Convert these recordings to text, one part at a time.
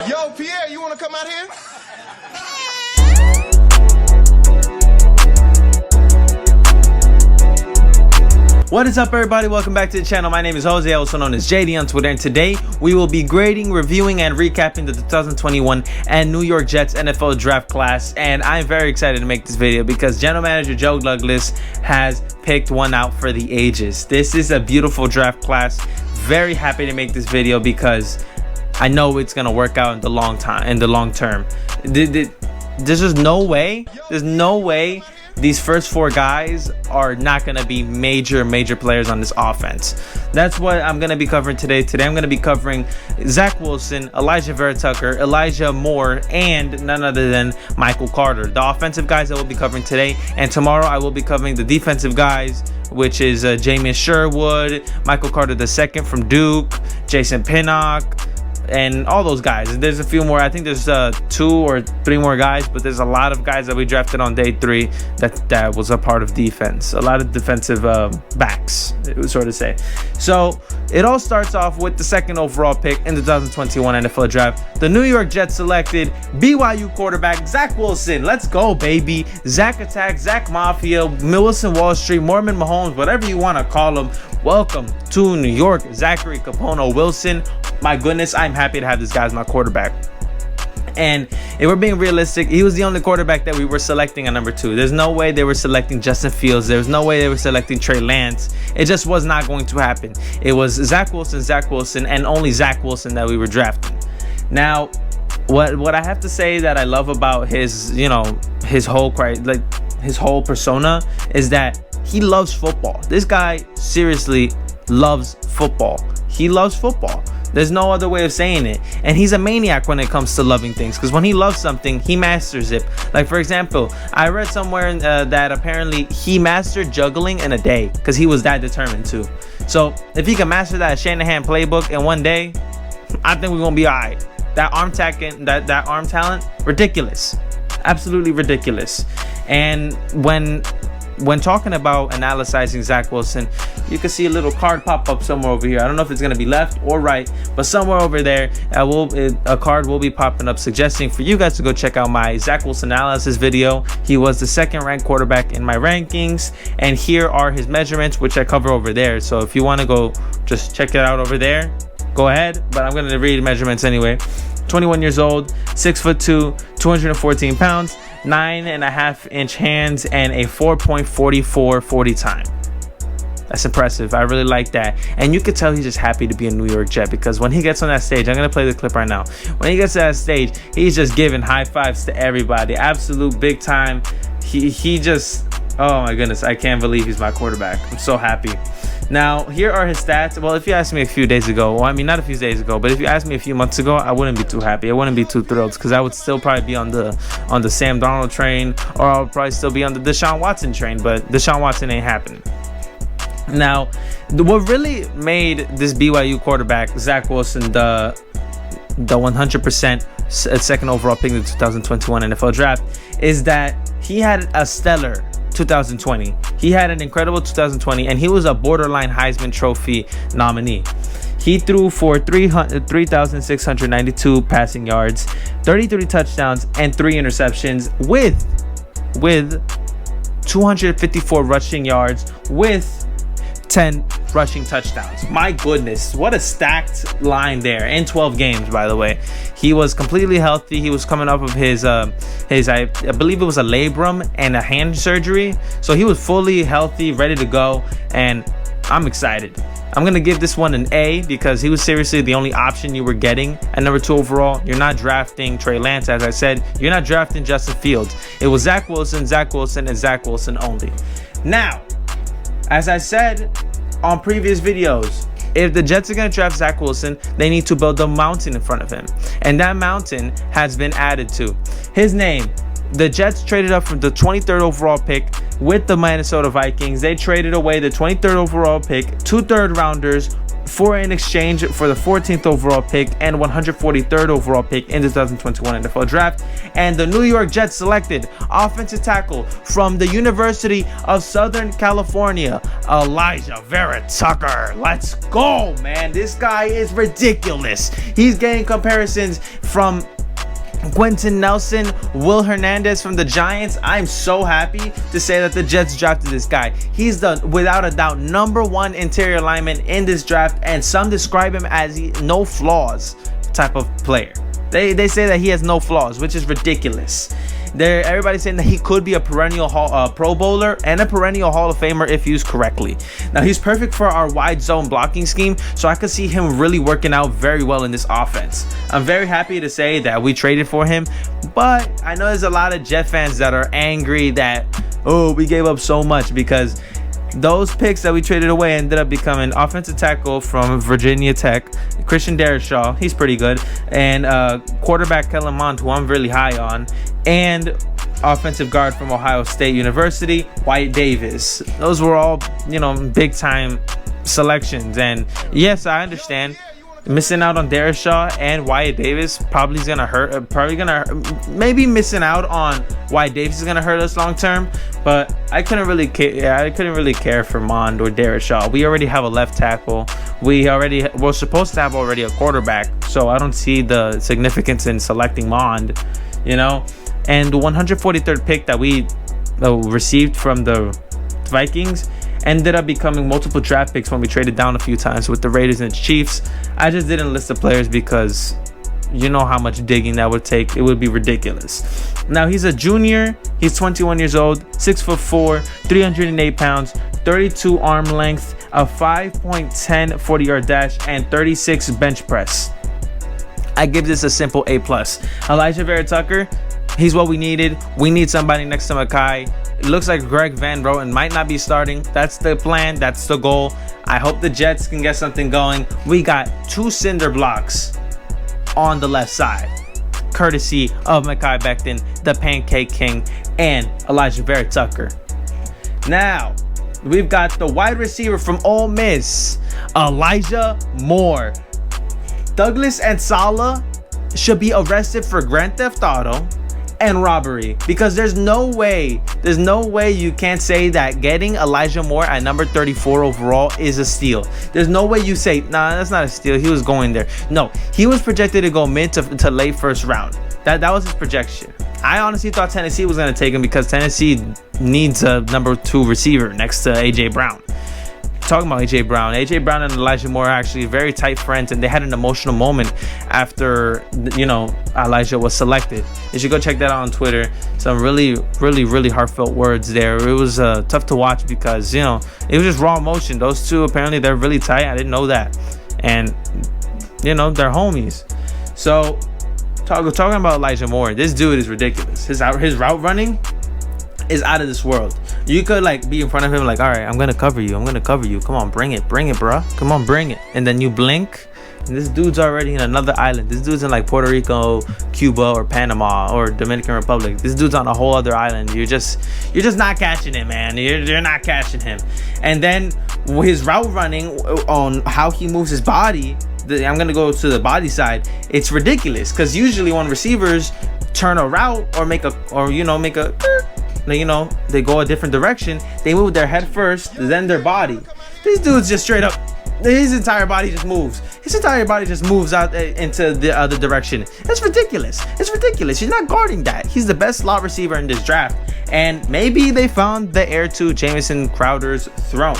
Yo, Pierre, you want to come out here? What is up, everybody? Welcome back to the channel. My name is Jose, also known as JD on Twitter, and today we will be grading, reviewing, and recapping the 2021 and New York Jets NFL draft class. And I'm very excited to make this video because General Manager Joe Douglas has picked one out for the ages. This is a beautiful draft class. Very happy to make this video because I know it's gonna work out in the long term. There's no way these first four guys are not going to be major players on this offense. That's what I'm going to be covering today. Today I'm going to be covering Zach Wilson, Alijah Vera-Tucker, Elijah Moore, and none other than Michael Carter. The offensive guys I will be covering today, and tomorrow I will be covering the defensive guys, which is Jameis Sherwood, Michael Carter II from Duke, Jason Pinnock, and all those guys. There's a few more. I think there's 2 or 3 more guys, but there's a lot of guys that we drafted on day 3 that was a part of defense. A lot of defensive backs, it would sort of say. So it all starts off with the 2nd overall pick in the 2021 NFL draft. The New York Jets selected BYU quarterback Zach Wilson. Let's go, baby. Zach Attack, Zach Mafia, Wilson Wall Street, Mormon Mahomes, whatever you want to call him. Welcome to New York, Zachary Capono Wilson. My goodness, I'm happy to have this guy as my quarterback. And if we're being realistic, he was the only quarterback that we were selecting at number 2. There's no way they were selecting Justin Fields. There's no way they were selecting Trey Lance. It just was not going to happen. It was Zach Wilson, and only Zach Wilson that we were drafting. Now, what I have to say that I love about his, his whole persona is that he loves football. This guy seriously loves football. He loves football. There's no other way of saying it. And he's a maniac when it comes to loving things, because when he loves something, he masters it. Like, for example, I read somewhere that apparently he mastered juggling in a day because he was that determined to. So if he can master that Shanahan playbook in one day, I think we're gonna be all right. That arm talent, ridiculous. Absolutely ridiculous. And when talking about analyzing Zach Wilson, you can see a little card pop up somewhere over here. I don't know if it's going to be left or right, but somewhere over there, a card will be popping up suggesting for you guys to go check out my Zach Wilson analysis video. He was the 2nd ranked quarterback in my rankings, and here are his measurements, which I cover over there. So if you want to go just check it out over there, go ahead, but I'm going to read measurements anyway. 21 years old, 6'2", 214 pounds, 9.5-inch hands, and a 4.44 40 time. That's impressive. I really like that. And you could tell he's just happy to be a New York Jet, because when he gets on that stage, I'm going to play the clip right now. When he gets to that stage, he's just giving high fives to everybody. Absolute big time. He just, oh my goodness, I can't believe he's my quarterback. I'm so happy. Now, here are his stats. Well, if you asked me a few days ago, well, I mean, not a few days ago, but if you asked me a few months ago, I wouldn't be too happy. I wouldn't be too thrilled, because I would still probably be on the Sam Darnold train, or I would probably still be on the Deshaun Watson train, but Deshaun Watson ain't happening. Now, what really made this BYU quarterback, Zach Wilson, the 100% 2nd overall pick in the 2021 NFL draft, is that he had a stellar 2020. He had an incredible 2020, and he was a borderline Heisman Trophy nominee. He threw for 3,692 passing yards, 33 touchdowns, and 3 interceptions with 254 rushing yards with 10 rushing touchdowns. My goodness, what a stacked line there in 12 games, by the way. He was completely healthy. He was coming off of his I believe it was a labrum and a hand surgery. So he was fully healthy, ready to go, and I'm excited. I'm going to give this one an A because he was seriously the only option you were getting at number 2 overall. You're not drafting Trey Lance, as I said. You're not drafting Justin Fields. It was Zach Wilson, and Zach Wilson only. Now, as I said on previous videos, if the Jets are going to draft Zach Wilson, they need to build a mountain in front of him. And that mountain has been added to. His name, the Jets traded up from the 23rd overall pick with the Minnesota Vikings. They traded away the 23rd overall pick, 2 third rounders, for in exchange for the 14th overall pick and 143rd overall pick in the 2021 NFL Draft. And the New York Jets selected offensive tackle from the University of Southern California, Alijah Vera-Tucker. Let's go, man. This guy is ridiculous. He's getting comparisons from Quentin Nelson, Will Hernandez from the Giants. I'm so happy to say that the Jets drafted this guy. He's the, without a doubt, #1 interior lineman in this draft, and some describe him as no flaws type of player. They say that he has no flaws, which is ridiculous. Everybody's saying that he could be a perennial Pro Bowler and a perennial Hall of Famer if used correctly. Now, he's perfect for our wide zone blocking scheme, so I could see him really working out very well in this offense. I'm very happy to say that we traded for him, but I know there's a lot of Jet fans that are angry that, oh, we gave up so much, because those picks that we traded away ended up becoming offensive tackle from Virginia Tech, Christian Darrisaw, he's pretty good, and quarterback Kellen Mond, who I'm really high on, and offensive guard from Ohio State University, Wyatt Davis. Those were all, big time selections. And yes, I understand missing out on Darrisaw and Wyatt Davis probably gonna hurt. Maybe missing out on Wyatt Davis is gonna hurt us long term. But I couldn't really care for Mond or Darrisaw. We already have a left tackle. We're supposed to have already a quarterback. So I don't see the significance in selecting Mond. And the 143rd pick that we received from the Vikings ended up becoming multiple draft picks when we traded down a few times with the Raiders and the Chiefs. I just didn't list the players because you know how much digging that would take. It would be ridiculous. Now, he's a junior. He's 21 years old, 6'4", 308 pounds, 32 arm length, a 5.10 40-yard dash, and 36 bench press. I give this a simple A+. Alijah Vera-Tucker, he's what we needed. We need somebody next to Mekhi. It looks like Greg Van Roten might not be starting. That's the plan. That's the goal. I hope the Jets can get something going. We got 2 cinder blocks on the left side, courtesy of Mekhi Becton, the Pancake King, and Alijah Vera-Tucker. Now, we've got the wide receiver from Ole Miss, Elijah Moore. Douglas and Saleh should be arrested for Grand Theft Auto and robbery, because there's no way you can't say that getting Elijah Moore at number 34 overall is a steal. There's no way you say, nah, that's not a steal. He was going there. No, he was projected to go mid to late first round. That was his projection. I honestly thought Tennessee was going to take him because Tennessee needs a number 2 receiver next to AJ Brown. Talking about AJ Brown and Elijah Moore are actually very tight friends, and they had an emotional moment after Elijah was selected. You should go check that out on Twitter. Some really heartfelt words there. It was tough to watch because it was just raw emotion. Those two, apparently they're really tight. I didn't know that, and they're homies. So talking about Elijah Moore, this dude is ridiculous. His route running is out of this world. You could be in front of him all right, I'm gonna cover you, come on, bring it bro, come on, bring it, and then you blink and this dude's already in another island. This dude's in Puerto Rico, Cuba, or Panama, or Dominican Republic. This dude's on a whole other island. You're just not catching it, man. You're not catching him. And then his route running, on how he moves his body, I'm gonna go to the body side, it's ridiculous, because usually when receivers turn a route or make a they go a different direction, they move their head first, then their body. These dudes just straight up, his entire body just moves. Out into the other direction. It's ridiculous. He's not guarding that. He's the best slot receiver in this draft. And maybe they found the heir to Jamison Crowder's throne.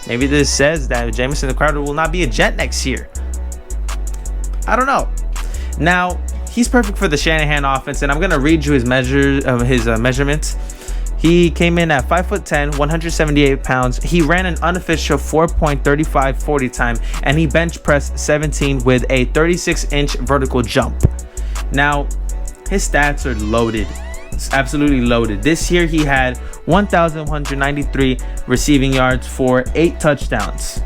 Maybe this says that Jamison Crowder will not be a Jet next year. I don't know. Now, he's perfect for the Shanahan offense, and I'm going to read you his measurements. He came in at 5'10", 178 pounds. He ran an unofficial 4.35 40 time, and he bench pressed 17 with a 36-inch vertical jump. Now, his stats are loaded. It's absolutely loaded. This year, he had 1,193 receiving yards for 8 touchdowns.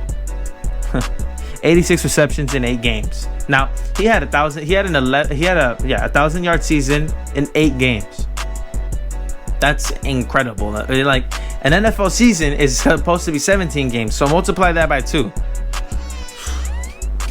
86 receptions in 8 games. Now, he had a 1,000-yard season in 8 games. That's incredible. An NFL season is supposed to be 17 games, so multiply that by 2.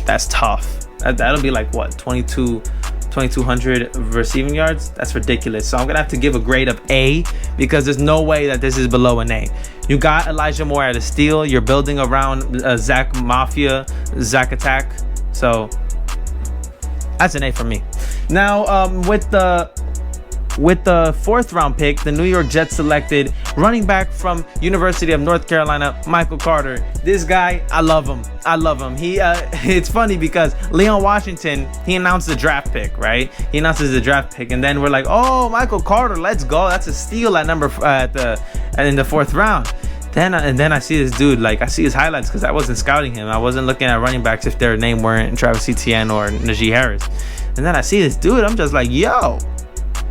That's tough. That'll be like what, 2,200 receiving yards? That's ridiculous. So I'm gonna have to give a grade of A, because there's no way that this is below an A. You got Elijah Moore at a steal. You're building around Zach Mafia, Zach Attack. So that's an A for me. Now, with the 4th round pick, the New York Jets selected running back from University of North Carolina, Michael Carter. This guy, I love him. He it's funny because Leon Washington, he announced the draft pick, right? He announces the draft pick, and then we're like, oh, Michael Carter, let's go. That's a steal at in the 4th round. And then I see this dude, like, I see his highlights, because I wasn't scouting him. I wasn't looking at running backs if their name weren't Travis Etienne or Najee Harris. And then I see this dude, I'm just like, yo,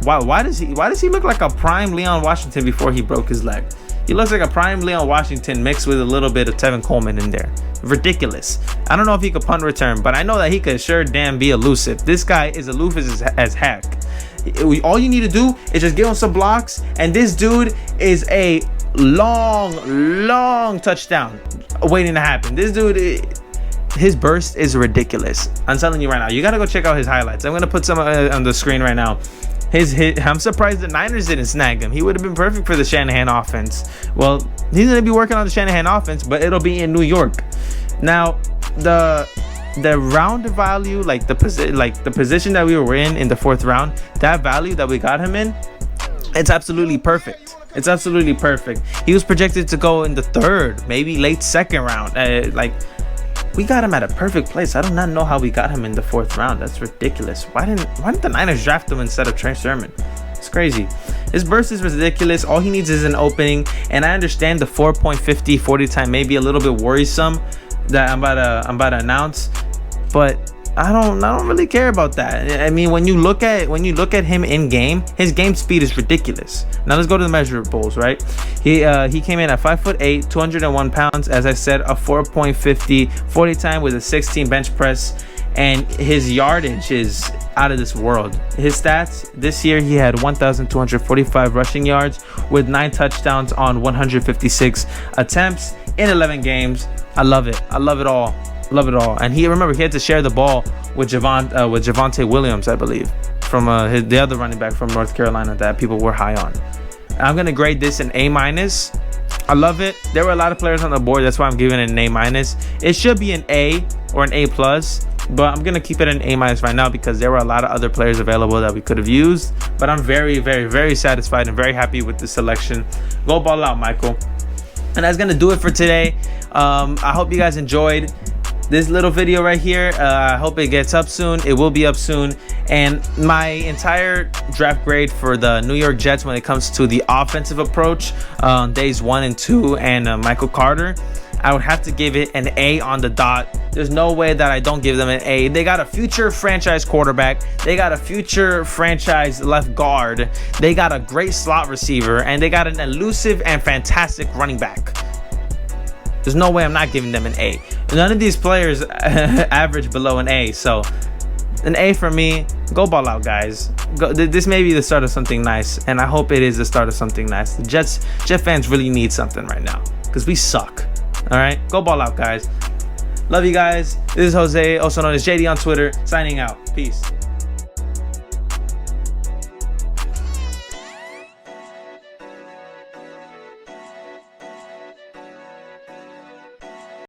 why does he look like a prime Leon Washington before he broke his leg? He looks like a prime Leon Washington mixed with a little bit of Tevin Coleman in there. Ridiculous. I don't know if he could punt return, but I know that he could sure damn be elusive. This guy is elusive as heck. All you need to do is just give him some blocks, and this dude is a long touchdown waiting to happen. This dude, his burst is ridiculous. I'm telling you right now, you gotta go check out his highlights. I'm gonna put some on the screen right now. His hit, I'm surprised the Niners didn't snag him. He would have been perfect for the Shanahan offense. Well, he's gonna be working on the Shanahan offense, but it'll be in New York. Now, the round value, like the position that we were in the 4th round, that value that we got him in, it's absolutely perfect. It's absolutely perfect. He was projected to go in the 3rd, maybe late 2nd round. We got him at a perfect place. I do not know how we got him in the 4th round. That's ridiculous. Why didn't the Niners draft him instead of Trey Sermon? It's crazy. His burst is ridiculous. All he needs is an opening. And I understand the 4.50 40 time may be a little bit worrisome that I'm about to announce, but I don't really care about that. I mean, when you look at him in game, his game speed is ridiculous. Now let's go to the measurables, right? He came in at 5'8", 201 pounds. As I said, a 4.50 40 time with a 16 bench press, and his yardage is out of this world. His stats this year: he had 1,245 rushing yards with 9 touchdowns on 156 attempts in 11 games. I love it. I love it all. Love it all. And he had to share the ball with Javonte Williams, I believe, from the other running back from North Carolina that people were high on. I'm gonna grade this an A-. I love it. There were a lot of players on the board, that's why I'm giving it an A-. It should be an A or an A+, but I'm gonna keep it an A- right now because there were a lot of other players available that we could have used. But I'm very, very, very satisfied and very happy with the selection. Go ball out, Michael. And that's gonna do it for today. I hope you guys enjoyed this little video right here. I hope it gets up soon. It will be up soon. And my entire draft grade for the New York Jets when it comes to the offensive approach, days 1 and 2, and Michael Carter, I would have to give it an A on the dot. There's no way that I don't give them an A. They got a future franchise quarterback. They got a future franchise left guard. They got a great slot receiver, and they got an elusive and fantastic running back. There's no way I'm not giving them an A. None of these players average below an A, so an A for me. Go ball out, guys. This may be the start of something nice, and I hope it is the start of something nice. The Jet fans really need something right now because we suck. All right, go ball out, guys. Love you guys. This is Jose, also known as JD on Twitter, signing out. Peace.